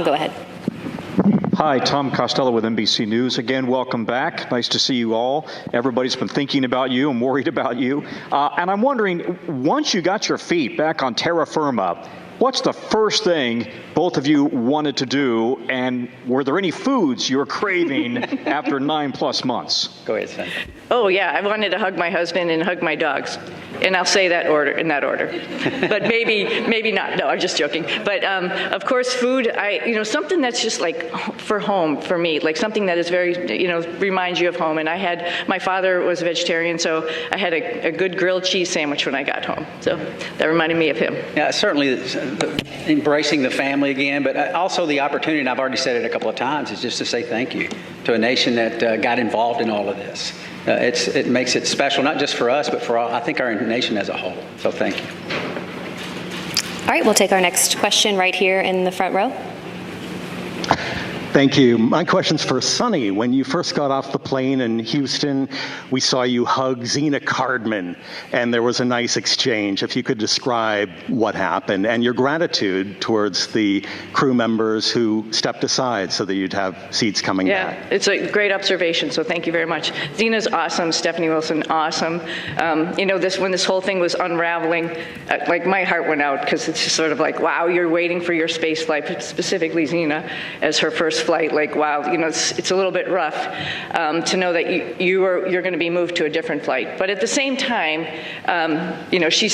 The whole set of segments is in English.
Go ahead. Hi, Tom Costello with NBC News. Again, welcome back. Nice to see you all. Everybody's been thinking about you and worried about you. And I'm wondering, once you got your feet back on terra firma, what's the first thing both of you wanted to do? And were there any foods you were craving after 9+ months? Go ahead, Sen. Oh, yeah, I wanted to hug my husband and hug my dogs. And I'll say that in that order. But maybe not. No, I'm just joking. But of course, food, something that's just like for home for me, like something that is very, reminds you of home. And my father was a vegetarian, so I had a good grilled cheese sandwich when I got home. So that reminded me of him. Yeah, certainly embracing the family again, but also the opportunity, and I've already said it a couple of times, is just to say thank you to a nation that got involved in all of this. It makes it special, not just for us, but for I think our nation as a whole. So thank you. All right, we'll take our next question right here in the front row. Thank you. My question's for Sunny. When you first got off the plane in Houston, we saw you hug Zena Cardman, and there was a nice exchange. If you could describe what happened and your gratitude towards the crew members who stepped aside so that you'd have seats coming back. Yeah, it's a great observation, so thank you very much. Zena's awesome. Stephanie Wilson, awesome. When this whole thing was unraveling, like my heart went out because it's just sort of like, wow, you're waiting for your space flight, specifically Zena, as her first flight. Like, wow, it's a little bit rough to know that you're going to be moved to a different flight. But at the same time, she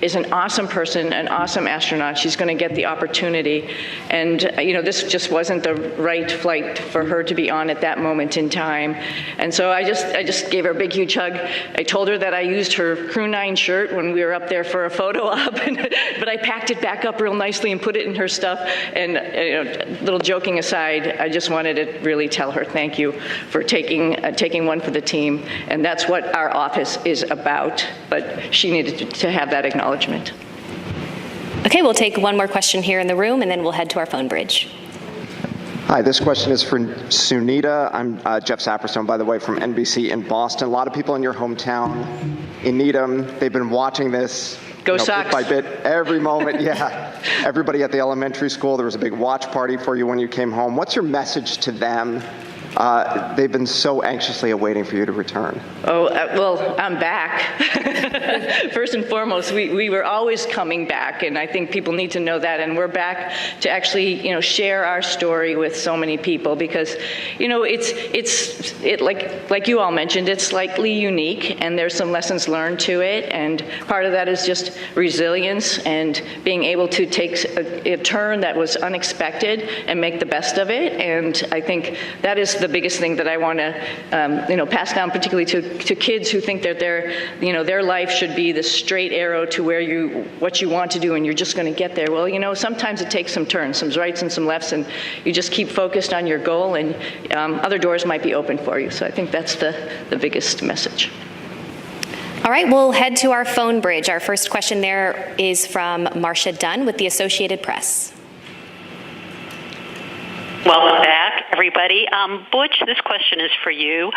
is an awesome person, an awesome astronaut. She's going to get the opportunity, and this just wasn't the right flight for her to be on at that moment in time. And so I just gave her a big, huge hug. I told her that I used her Crew 9 shirt when we were up there for a photo op, but I packed it back up real nicely and put it in her stuff. And little joking aside, I just wanted to really tell her thank you for taking one for the team, and that's what our office is about. But she needed to have that acknowledgement. Okay, we'll take one more question here in the room, and then we'll head to our phone bridge. Hi, this question is for Sunita. I'm Jeff Saperstone, by the way, from NBC in Boston. A lot of people in your hometown, in Needham, they've been watching this. Go Sox. Bit by bit, every moment, yeah. Everybody at the elementary school, there was a big watch party for you when you came home. What's your message to them? They've been so anxiously awaiting for you to return. Oh, well, I'm back. First and foremost, we were always coming back, and I think people need to know that, and we're back to actually, share our story with so many people, because, it's like you all mentioned, it's slightly unique, and there's some lessons learned to it, and part of that is just resilience and being able to take a turn that was unexpected and make the best of it, and I think that is the biggest thing that I want to, pass down, particularly to kids who think that their life should be the straight arrow to what you want to do, and you're just going to get there. Well, sometimes it takes some turns, some rights and some lefts, and you just keep focused on your goal, and other doors might be open for you. So I think that's the biggest message. All right, we'll head to our phone bridge. Our first question there is from Marcia Dunn with the Associated Press. Welcome back, everybody. Butch, this question is for you.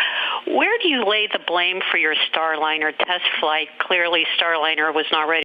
Where do you lay the blame for your Starliner test flight? Clearly, Starliner was not ready